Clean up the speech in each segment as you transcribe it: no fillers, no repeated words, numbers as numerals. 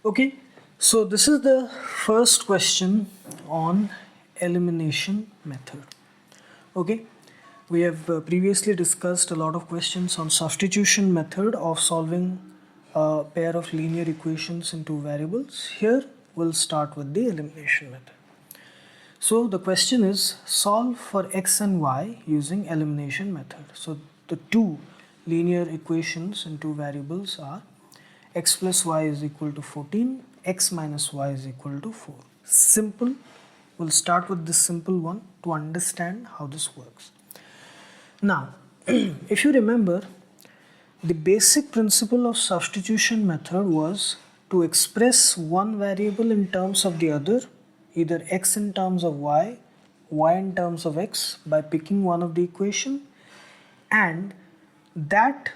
Okay, so this is the first question on elimination method. Okay, we have previously discussed a lot of questions on substitution method of solving a pair of linear equations into variables. Here we'll start with the elimination method. So the question is solve for x and y using elimination method. So the two linear equations in two variables are x plus y is equal to 14, x minus y is equal to 4. Simple. We'll start with this simple one to understand how this works. Now, if you remember, the basic principle of substitution method was to express one variable in terms of the other, either x in terms of y in terms of x by picking one of the equation, and that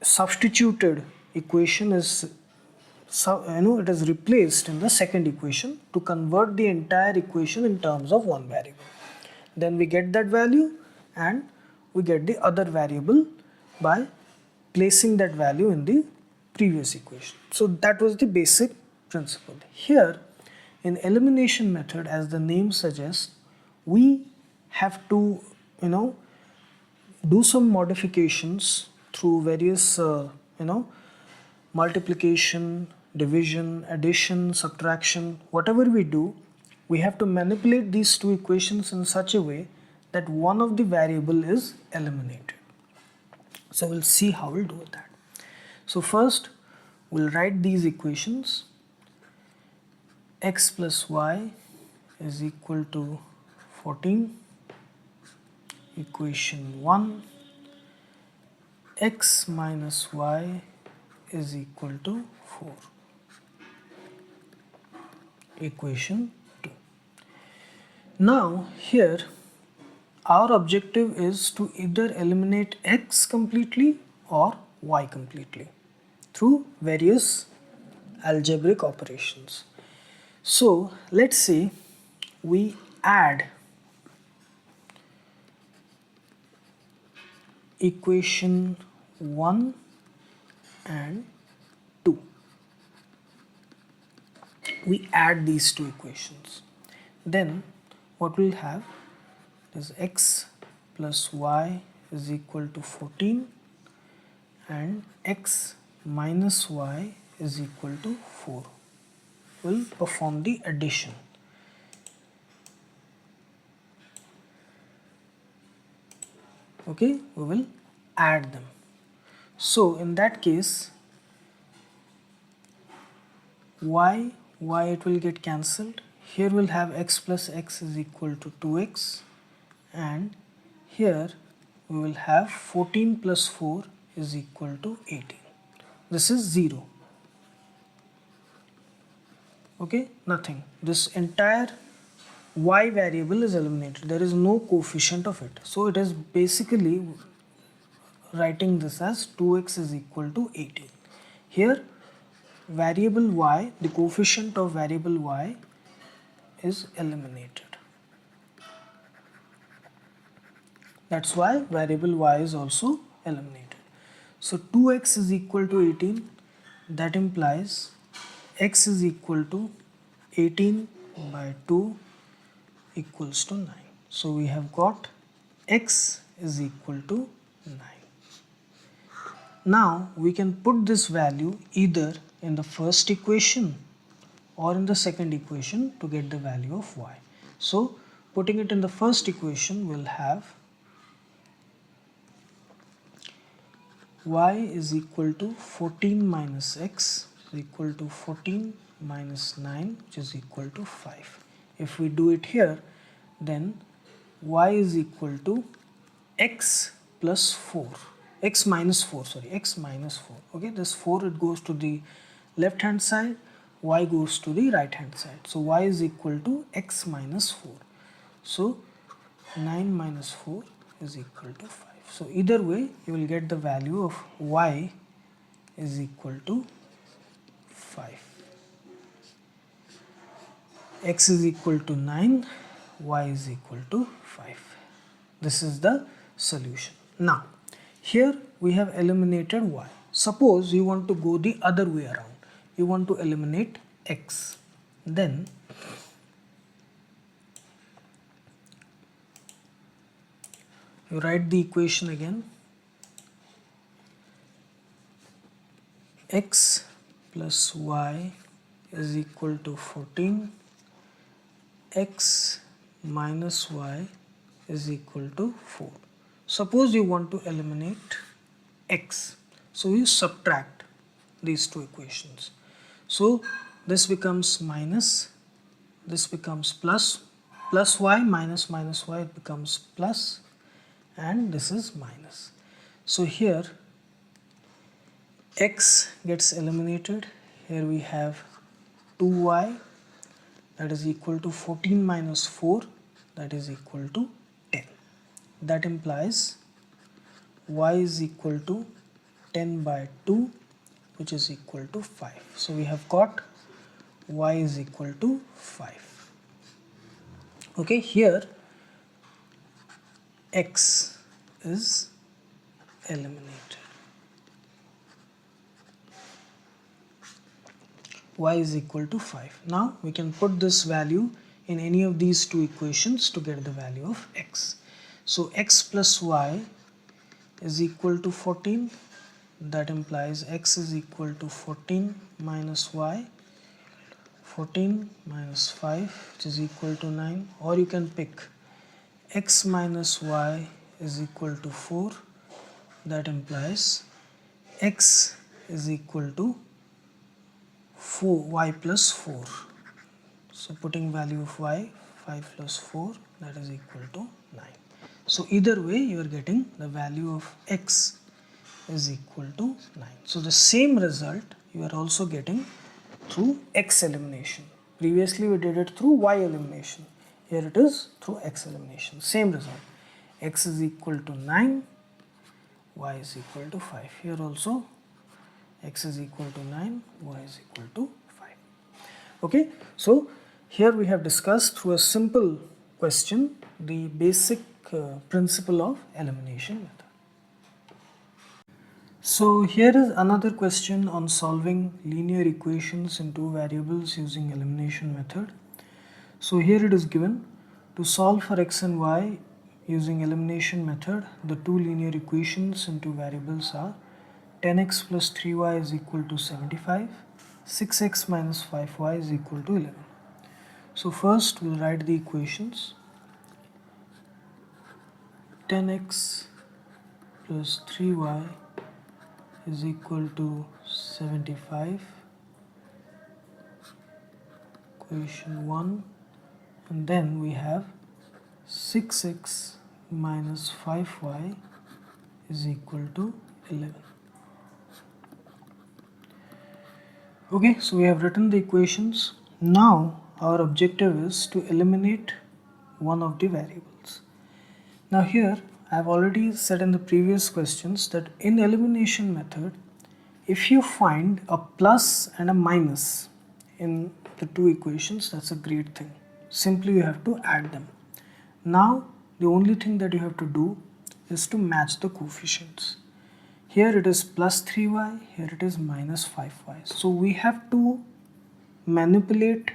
substituted equation is it is replaced in the second equation to convert the entire equation in terms of one variable. Then we get that value and we get the other variable by placing that value in the previous equation. So that was the basic principle. Here in elimination method, as the name suggests, we have to do some modifications through various multiplication, division, addition, subtraction. Whatever we do, we have to manipulate these two equations in such a way that one of the variable is eliminated. So we'll see how we'll do that. So first we'll write these equations. X plus y is equal to 14, equation 1. X minus y is equal to 4, equation 2. Now here our objective is to either eliminate x completely or y completely through various algebraic operations. So let's say we add equation 1 and 2. We add these two equations. Then what we'll have is x plus y is equal to 14 and x minus y is equal to 4. We'll perform the addition. Okay, we will add them. So in that case, y it will get cancelled. Here we'll have x plus x is equal to 2x, and here we will have 14 plus 4 is equal to 18. This is 0. Okay, nothing. This entire y variable is eliminated. There is no coefficient of it. So it is basically writing this as 2x is equal to 18. Here variable y, the coefficient of variable y is eliminated. That's why variable y is also eliminated. So 2x is equal to 18. That implies x is equal to 18 by 2 equals to 9. So we have got x is equal to 9. Now we can put this value either in the first equation or in the second equation to get the value of y. So putting it in the first equation, we'll have y is equal to 14 minus x is equal to 14 minus 9, which is equal to 5. If we do it here, then y is equal to x plus 4, x minus 4, x minus 4. Okay, this 4, it goes to the left hand side, y goes to the right hand side. So y is equal to x minus 4. So 9 minus 4 is equal to 5. So either way, you will get the value of y is equal to 5. X is equal to 9, y is equal to 5. This is the solution. Now, here we have eliminated y. Suppose you want to go the other way around. You want to eliminate x. Then you write the equation again. X plus y is equal to 14. X minus y is equal to 4. Suppose you want to eliminate x. So you subtract these two equations. So this becomes minus, this becomes plus, plus y minus minus y becomes plus, and this is minus. So here x gets eliminated. Here we have 2y, that is equal to 14 minus 4, that is equal to 10. That implies y is equal to 10 by 2, which is equal to 5. So we have got y is equal to 5. Okay, here x is eliminated. Y is equal to 5. Now we can put this value in any of these two equations to get the value of x. So x plus y is equal to 14. That implies x is equal to 14 minus y. 14 minus 5, which is equal to 9. Or you can pick x minus y is equal to 4. That implies x is equal to y plus 4. So putting value of y, 5 plus 4, that is equal to 9. So either way you are getting the value of x is equal to 9. So the same result you are also getting through x elimination. Previously we did it through y elimination. Here it is through x elimination. Same result. X is equal to 9, y is equal to 5. Here also x is equal to 9, y is equal to 5. Okay, so here we have discussed through a simple question the basic principle of elimination method. So here is another question on solving linear equations in two variables using elimination method. So here it is given to solve for x and y using elimination method. The two linear equations in two variables are 10x plus 3y is equal to 75, 6x minus 5y is equal to 11. So first we'll write the equations. 10x plus 3y is equal to 75, equation 1, and then we have 6x minus 5y is equal to 11. Okay, so we have written the equations. Now our objective is to eliminate one of the variables. Now here I have already said in the previous questions that in elimination method, if you find a plus and a minus in the two equations, that's a great thing. Simply you have to add them. Now the only thing that you have to do is to match the coefficients. Here it is plus 3y, here it is minus 5y. So we have to manipulate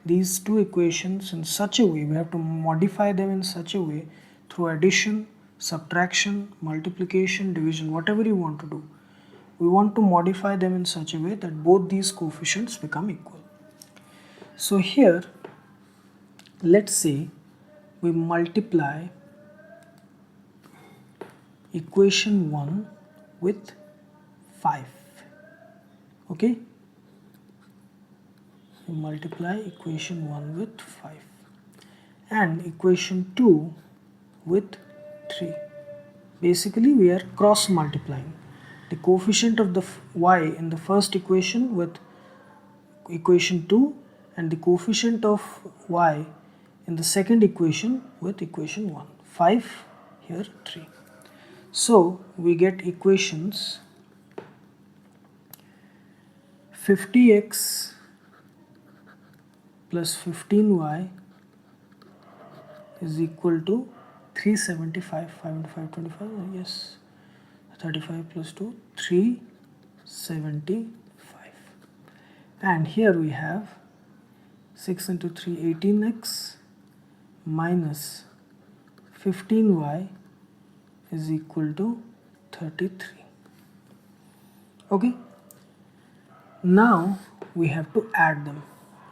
these two equations in such a way, we have to modify them in such a way through addition, subtraction, multiplication, division, whatever you want to do. We want to modify them in such a way that both these coefficients become equal. So here, let's say we multiply equation 1 with 5. Okay? We multiply equation 1 with 5 and equation 2 with 3. Basically we are cross multiplying the coefficient of the y in the first equation with equation 2 and the coefficient of y in the second equation with equation 1. 5 here, 3. So we get equations 50x plus 15y is equal to 375, 5 into 5, 25, yes, 35 plus 2, 375. and here we have 6 into 3 18x minus 15y is equal to 33. Okay, now we have to add them,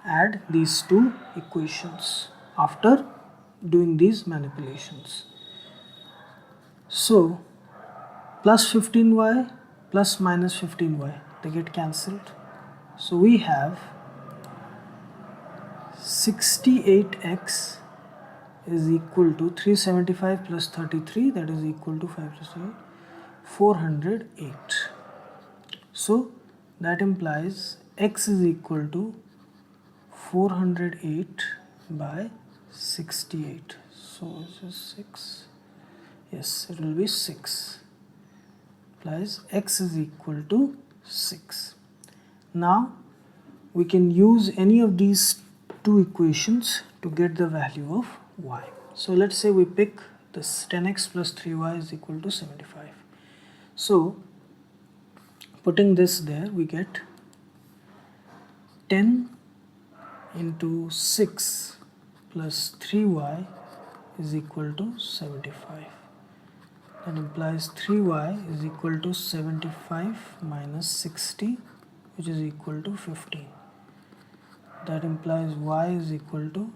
add these two equations after doing these manipulations. So plus 15y plus minus 15y, they get cancelled. So we have 68x is equal to 375 plus 33, that is equal to 5 plus 8, 408. So that implies x is equal to 408 by 68. So this is 6. Yes, it will be 6. Implies x is equal to 6. Now we can use any of these two equations to get the value of y. So let's say we pick this 10x plus 3y is equal to 75. So putting this there, we get 10 into 6 plus 3y is equal to 75. That implies 3y is equal to 75 minus 60, which is equal to 15. That implies y is equal to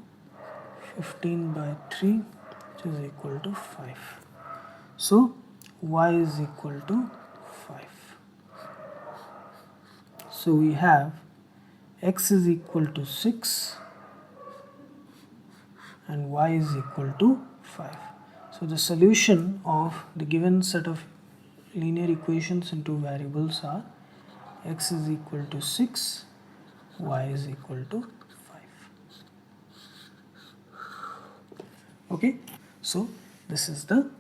15 by 3, which is equal to 5. So y is equal to 5. So we have x is equal to 6 and y is equal to 5. So the solution of the given set of linear equations into variables are x is equal to 6, y is equal to 5. Okay, so this is the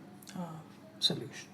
solution.